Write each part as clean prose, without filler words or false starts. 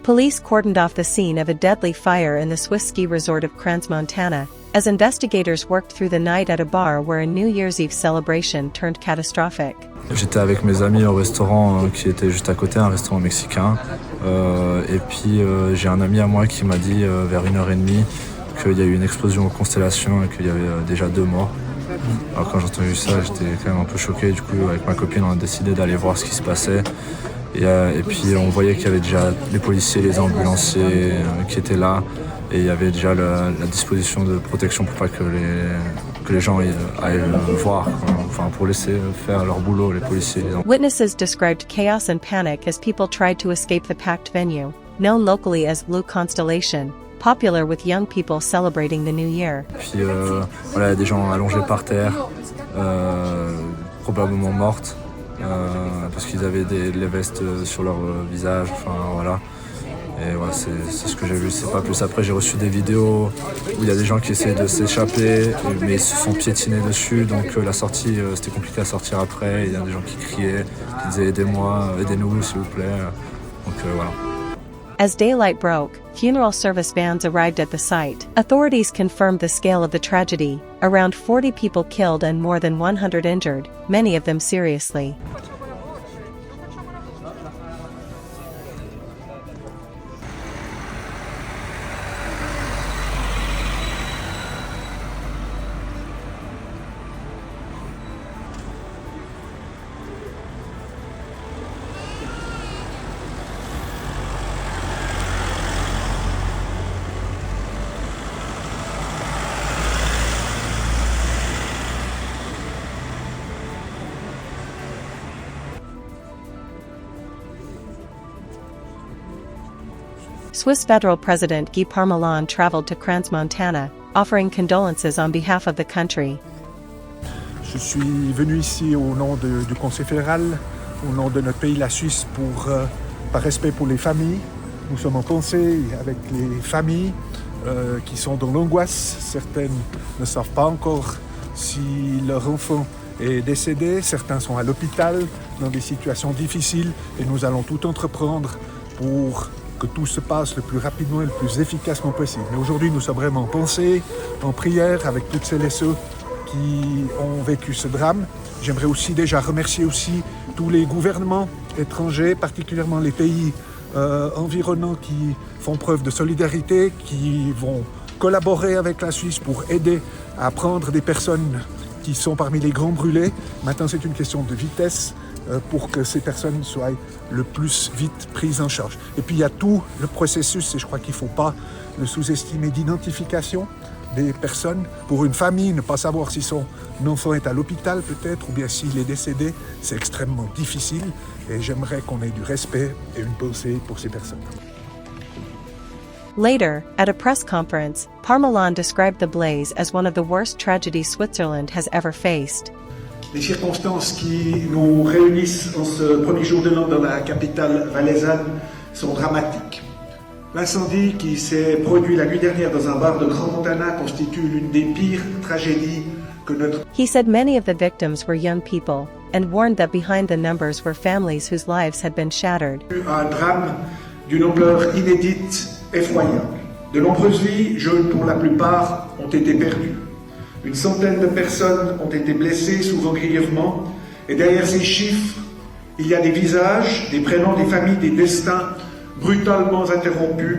Police cordoned off the scene of a deadly fire in the Swiss ski resort of Crans-Montana, as investigators worked through the night at a bar where a New Year's Eve celebration turned catastrophic. J'étais avec mes amis au restaurant qui était juste à côté, un restaurant mexicain. Et puis j'ai un ami à moi qui m'a dit vers 1h30 qu'il y a eu une explosion aux constellations et qu'il y avait déjà 2 morts. Alors quand j'ai entendu ça, j'étais quand même un peu choqué. Du coup, avec ma copine, on a décidé d'aller voir ce qui se passait. Et puis on voyait qu'il y avait déjà les policiers, les ambulanciers qui étaient là. Et il y avait déjà la disposition de protection pour pas que les gens aillent voir, enfin pour laisser faire leur boulot, les policiers. Witnesses described chaos and panic as people tried to escape the packed venue, known locally as Blue Constellation, popular with young people celebrating the new year. Puis voilà, il y a des gens allongés par terre, probablement mortes, parce qu'ils avaient les vestes sur leur visage, enfin voilà. Et voilà, c'est ce que j'ai vu, c'est pas plus. Après, j'ai reçu des vidéos où il y a des gens qui essaient de s'échapper, mais ils se sont piétinés dessus, donc la sortie, c'était compliqué à sortir après. Il y a des gens qui criaient, qui disaient aidez-moi, aidez-nous s'il vous plaît. Donc voilà. As daylight broke, funeral service vans arrived at the site. Authorities confirmed the scale of the tragedy, around 40 people killed and more than 100 injured, many of them seriously. Swiss federal President Guy Parmelin traveled to Crans-Montana, offering condolences on behalf of the country. Je suis venu ici au nom du Conseil fédéral, au nom de notre pays, la Suisse, par respect pour les familles. Nous sommes en pensée avec les familles qui sont dans l'angoisse. Certaines ne savent pas encore si leur enfant est décédé. Certains sont à l'hôpital dans des situations difficiles et nous allons tout entreprendre pour que tout se passe le plus rapidement et le plus efficacement possible. Mais aujourd'hui, nous sommes vraiment en pensée, en prière avec toutes celles et ceux qui ont vécu ce drame. J'aimerais aussi déjà remercier aussi tous les gouvernements étrangers, particulièrement les pays environnants qui font preuve de solidarité, qui vont collaborer avec la Suisse pour aider à prendre des personnes qui sont parmi les grands brûlés. Maintenant, c'est une question de vitesse pour que ces personnes soient le plus vite prises en charge. Et puis il y a tout le processus, et je crois qu'il ne faut pas le sous-estimer, d'identification des personnes. Pour une famille, ne pas savoir si son enfant est à l'hôpital peut-être, ou bien s'il est décédé, c'est extrêmement difficile. Et j'aimerais qu'on ait du respect et une pensée pour ces personnes. Later, at a press conference, Parmelin described the blaze as one of the worst tragedies Switzerland has ever faced. Les circonstances qui nous réunissent en ce premier jour de l'an dans la capitale valaisanne sont dramatiques. L'incendie qui s'est produit la nuit dernière dans un bar de Crans-Montana constitue l'une des pires tragédies que notre... He said many of the victims were young people, and warned that behind the numbers were families whose lives had been shattered. Un drame d'une ampleur inédite, effroyable. De nombreuses vies, jeunes pour la plupart, ont été perdues. Une centaine de personnes ont été blessées, souvent grièvement, et derrière ces chiffres, il y a des visages, des prénoms, des familles, des destins brutalement interrompus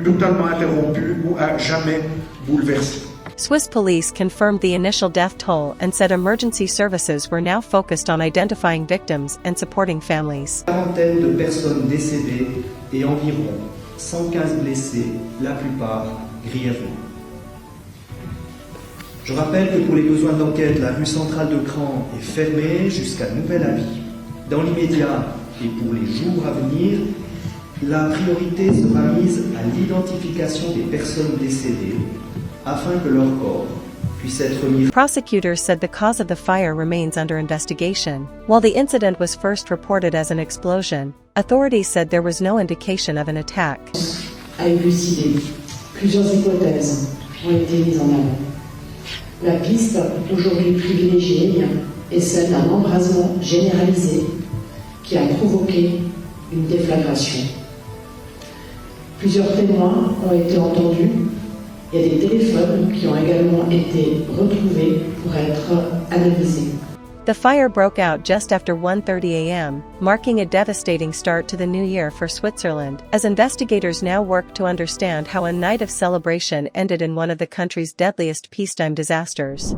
ou à jamais bouleversés. Swiss police confirmed the initial death toll and said emergency services were now focused on identifying victims and supporting families. Une quarantaine de personnes décédées et environ 115 blessés, la plupart grièvement. Je rappelle que pour les besoins d'enquête, la rue centrale de Crans est fermée jusqu'à nouvel avis. Dans l'immédiat et pour les jours à venir, la priorité sera mise à l'identification des personnes décédées afin que leur corps puisse être mis. Prosecutors said the cause of the fire remains under investigation. While the incident was first reported as an explosion, authorities said there was no indication of an attack. A élucidé. Plusieurs hypothèses ont été mises en avant. La piste aujourd'hui privilégiée est celle d'un embrasement généralisé qui a provoqué une déflagration. Plusieurs témoins ont été entendus. Il y a des téléphones qui ont également été retrouvés pour être analysés. The fire broke out just after 1:30 a.m., marking a devastating start to the new year for Switzerland, as investigators now work to understand how a night of celebration ended in one of the country's deadliest peacetime disasters.